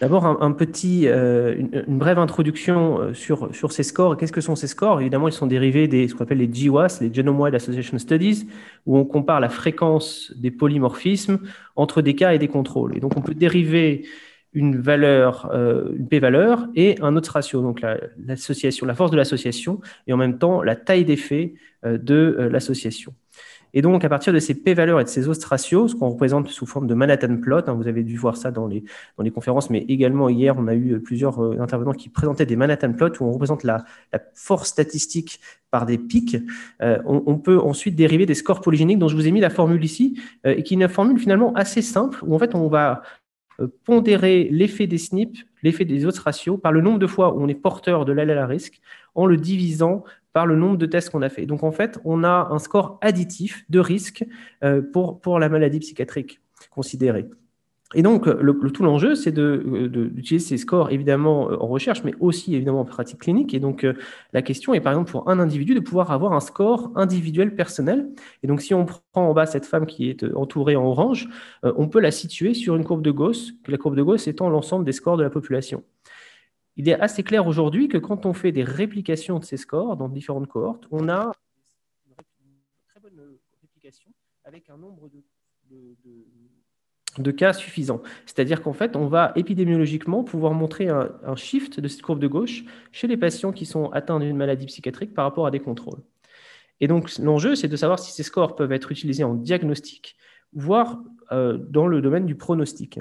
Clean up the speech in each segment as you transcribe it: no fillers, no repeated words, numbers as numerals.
D'abord, une brève introduction sur ces scores. Qu'est-ce que sont ces scores? Évidemment, ils sont dérivés des ce qu'on appelle les GWAS, les Genome-Wide Association Studies, où on compare la fréquence des polymorphismes entre des cas et des contrôles. Et donc, on peut dériver une valeur, une p-valeur et un autre ratio, donc l'association, la force de l'association, et en même temps la taille d'effet de l'association. Et donc, à partir de ces p-valeurs et de ces autres ratios, ce qu'on représente sous forme de Manhattan plot, hein, vous avez dû voir ça dans les conférences, mais également hier, on a eu plusieurs intervenants qui présentaient des Manhattan plots où on représente la force statistique par des pics. On peut ensuite dériver des scores polygéniques dont je vous ai mis la formule ici, et qui est une formule finalement assez simple, où en fait, on va pondérer l'effet des SNP, l'effet des autres ratios, par le nombre de fois où on est porteur de l'allèle à risque, en le divisant par le nombre de tests qu'on a fait. Donc, en fait, on a un score additif de risque pour la maladie psychiatrique considérée. Et donc, tout l'enjeu, c'est d'utiliser ces scores, évidemment, en recherche, mais aussi, évidemment, en pratique clinique. Et donc, la question est, par exemple, pour un individu, de pouvoir avoir un score individuel personnel. Et donc, si on prend en bas cette femme qui est entourée en orange, on peut la situer sur une courbe de Gauss, la courbe de Gauss étant l'ensemble des scores de la population. Il est assez clair aujourd'hui que quand on fait des réplications de ces scores dans différentes cohortes, on a une très bonne réplication avec un nombre de cas suffisant. C'est-à-dire qu'en fait, on va épidémiologiquement pouvoir montrer un shift de cette courbe de gauche chez les patients qui sont atteints d'une maladie psychiatrique par rapport à des contrôles. Et donc, l'enjeu, c'est de savoir si ces scores peuvent être utilisés en diagnostic, voire dans le domaine du pronostic.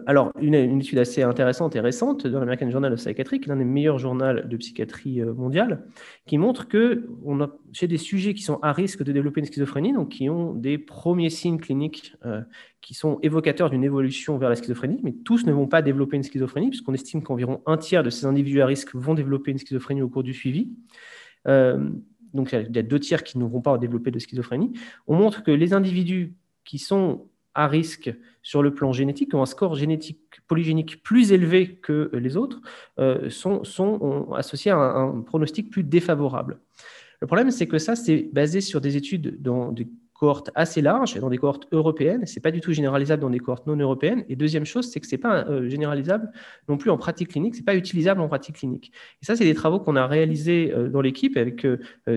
Alors, une étude assez intéressante et récente dans l'American Journal of Psychiatry, l'un des meilleurs journaux de psychiatrie mondiale, qui montre que chez des sujets qui sont à risque de développer une schizophrénie, donc qui ont des premiers signes cliniques qui sont évocateurs d'une évolution vers la schizophrénie, mais tous ne vont pas développer une schizophrénie, puisqu'on estime qu'environ un tiers de ces individus à risque vont développer une schizophrénie au cours du suivi. Donc, il y a 2 tiers qui ne vont pas développer de schizophrénie. On montre que les individus qui sont à risque sur le plan génétique, qui ont un score génétique polygénique plus élevé que les autres, sont associés à un pronostic plus défavorable. Le problème, c'est que ça, c'est basé sur des études dans des cohortes assez larges, dans des cohortes européennes. Ce n'est pas du tout généralisable dans des cohortes non européennes. Et deuxième chose, c'est que ce n'est pas généralisable non plus en pratique clinique, ce n'est pas utilisable en pratique clinique. Et ça, c'est des travaux qu'on a réalisés dans l'équipe avec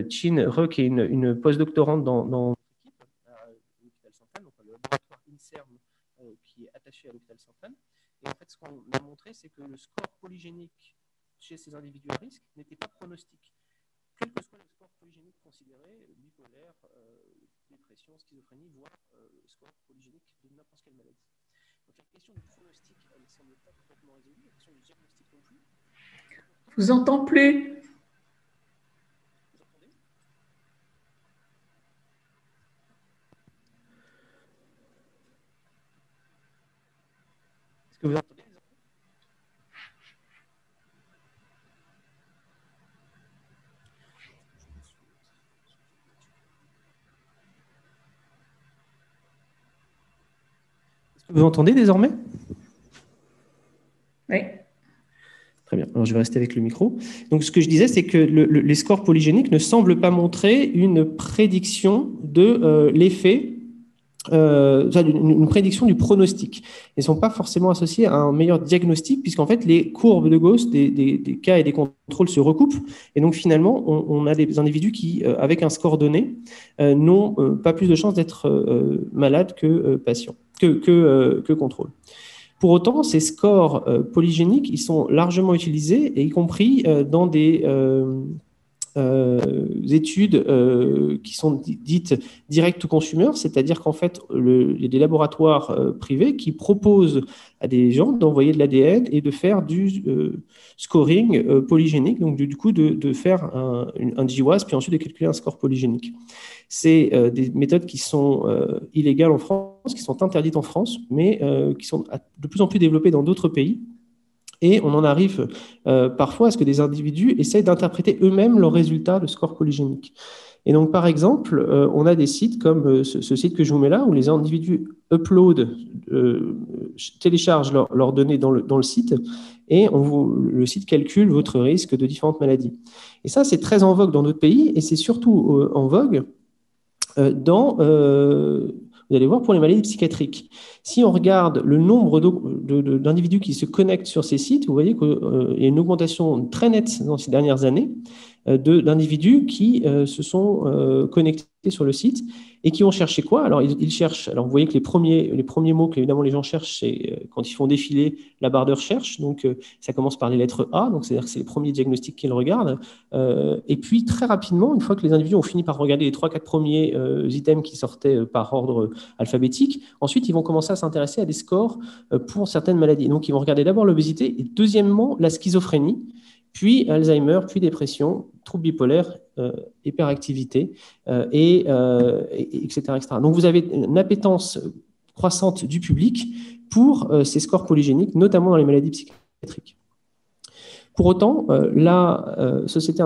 Chin Re, qui est une postdoctorante dans qui est attaché à l'hôpital central. Et en fait, ce qu'on a montré, c'est que le score polygénique chez ces individus à risque n'était pas pronostique. Quel que soit le score polygénique considéré, bipolaire, dépression, schizophrénie, voire score polygénique de n'importe quelle maladie. Donc la question du pronostic, elle ne semble pas complètement résolue, la question du diagnostic non plus. Je vous entends plus. Vous entendez? Est-ce que vous entendez? Vous entendez désormais? Oui. Très bien. Alors, je vais rester avec le micro. Donc, ce que je disais, c'est que les scores polygéniques ne semblent pas montrer une prédiction de l'effet, une prédiction du pronostic. Ils ne sont pas forcément associés à un meilleur diagnostic, puisqu'en fait, les courbes de Gauss des cas et des contrôles se recoupent. Et donc, finalement, on a des individus qui, avec un score donné, n'ont pas plus de chances d'être malades que patients, que contrôles. Pour autant, ces scores polygéniques, ils sont largement utilisés, et y compris dans des études qui sont dites direct to consumer, c'est-à-dire qu'en fait, il y a des laboratoires privés qui proposent à des gens d'envoyer de l'ADN et de faire du scoring polygénique, donc du coup de faire un GWAS, puis ensuite de calculer un score polygénique. C'est des méthodes qui sont illégales en France, qui sont interdites en France, mais qui sont de plus en plus développées dans d'autres pays. Et on en arrive parfois à ce que des individus essayent d'interpréter eux-mêmes leurs résultats de score polygénique. Et donc, par exemple, on a des sites comme ce site que je vous mets là, où les individus téléchargent leurs données dans le site, et le site calcule votre risque de différentes maladies. Et ça, c'est très en vogue dans d'autres pays, et c'est surtout en vogue vous allez voir pour les maladies psychiatriques. Si on regarde le nombre d'individus qui se connectent sur ces sites, vous voyez qu'il y a une augmentation très nette dans ces dernières années d'individus qui se sont connectés sur le site et qui ont cherché quoi? Alors, ils cherchent. Alors, vous voyez que les premiers mots que évidemment les gens cherchent, c'est quand ils font défiler la barre de recherche. Donc, ça commence par les lettres A. Donc, c'est-à-dire que c'est les premiers diagnostics qu'ils regardent. Et puis, très rapidement, une fois que les individus ont fini par regarder les 3-4 premiers items qui sortaient par ordre alphabétique, ensuite, ils vont commencer à s'intéresser à des scores pour certaines maladies. Donc, ils vont regarder d'abord l'obésité et deuxièmement, la schizophrénie, puis Alzheimer, puis dépression, troubles bipolaires, hyperactivité, etc., etc. Donc, vous avez une appétence croissante du public pour ces scores polygéniques, notamment dans les maladies psychiatriques. Pour autant, la Société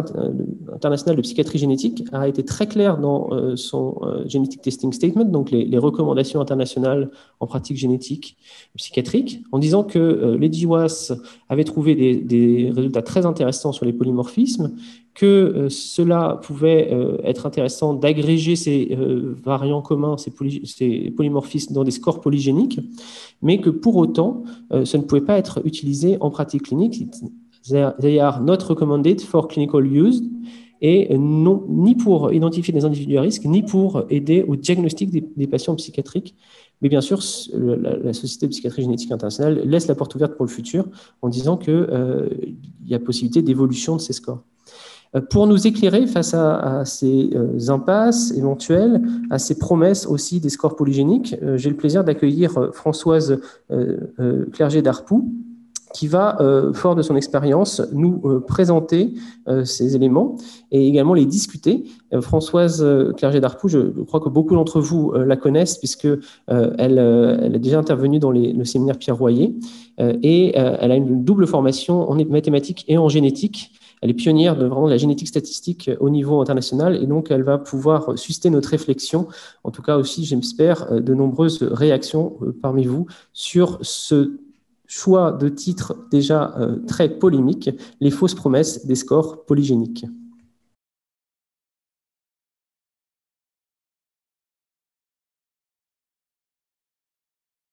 internationale de psychiatrie génétique a été très claire dans son Genetic Testing Statement, donc les recommandations internationales en pratique génétique psychiatrique, en disant que les GWAS avaient trouvé des résultats très intéressants sur les polymorphismes, que cela pouvait être intéressant d'agréger ces variants communs, ces polymorphismes dans des scores polygéniques, mais que pour autant, ça ne pouvait pas être utilisé en pratique clinique. They are not recommended for clinical use, et non, ni pour identifier des individus à risque, ni pour aider au diagnostic des patients psychiatriques. Mais bien sûr, la Société de psychiatrie génétique internationale laisse la porte ouverte pour le futur en disant qu'il y a possibilité d'évolution de ces scores. Pour nous éclairer face à ces impasses éventuelles, à ces promesses aussi des scores polygéniques, j'ai le plaisir d'accueillir Françoise Clerget-Darpoux, qui va, fort de son expérience, nous présenter ces éléments et également les discuter. Françoise Clerget-Darpoux, je crois que beaucoup d'entre vous la connaissent puisqu'elle est déjà intervenue dans le séminaire Pierre Royer et elle a une double formation en mathématiques et en génétique. Elle est pionnière de vraiment de la génétique statistique au niveau international et donc elle va pouvoir susciter notre réflexion, en tout cas aussi, j'espère, de nombreuses réactions parmi vous sur ce choix de titre déjà très polémique, les fausses promesses des scores polygéniques.